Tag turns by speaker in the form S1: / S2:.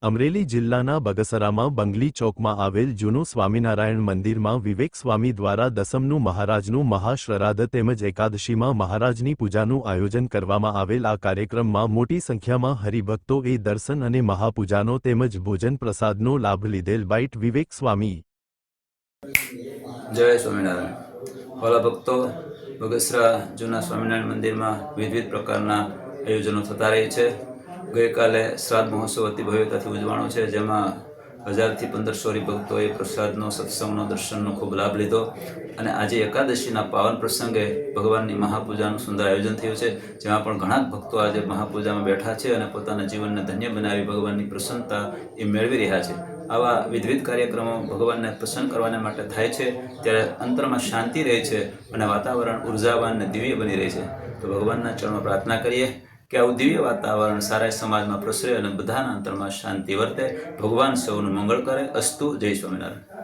S1: અમરેલી જિલ્લાના બગસરામાં બંગલી ચોકમાં આવેલ જૂનું સ્વામિનારાયણ મંદિરમાં વિવેક સ્વામી દ્વારા દસમનું મહારાજનું મહાશ્રાદ્ધ તેમજ એકાદશીમાં મહારાજની પૂજાનું આયોજન કરવામાં આવેલ આ કાર્યક્રમમાં મોટી સંખ્યામાં હરિભક્તોએ દર્શન અને મહાપૂજાનો તેમજ ભોજન પ્રસાદનો લાભ લીધેલ. બાઇટ વિવેક સ્વામી.
S2: જય સ્વામિનારાયણ. વાલા ભક્તો, બગસરા જૂના સ્વામિનારાયણ મંદિરમાં વિવિધ પ્રકારના આયોજનો થતા રહે છે. ગઈકાલે શ્રાદ્ધ મહોત્સવ અતિ ભવ્યતાથી ઉજવાણો છે, જેમાં 1000 થી 1500 હરિભક્તોએ પ્રસાદનો, સત્સંગનો, દર્શનનો ખૂબ લાભ લીધો. અને આજે એકાદશીના પાવન પ્રસંગે ભગવાનની મહાપૂજાનું સુંદર આયોજન થયું છે, જેમાં પણ ઘણા ભક્તો આજે મહાપૂજામાં બેઠા છે અને પોતાના જીવનને ધન્ય બનાવી ભગવાનની પ્રસન્નતા એ મેળવી રહ્યા છે. આવા વિવિધ કાર્યક્રમો ભગવાનને પ્રસન્ન કરવાને માટે થાય છે, ત્યારે અંતરમાં શાંતિ રહે છે અને વાતાવરણ ઉર્જાવાન અને દિવ્ય બની રહે છે. તો ભગવાનના ચરણમાં પ્રાર્થના કરીએ કે આવું દિવ્ય વાતાવરણ સારા સમાજમાં પ્રસરે અને બધાના અંતરમાં શાંતિ વર્તે. ભગવાન સૌનું મંગળ કરે. અસ્તુ. જય સ્વામિનારાયણ.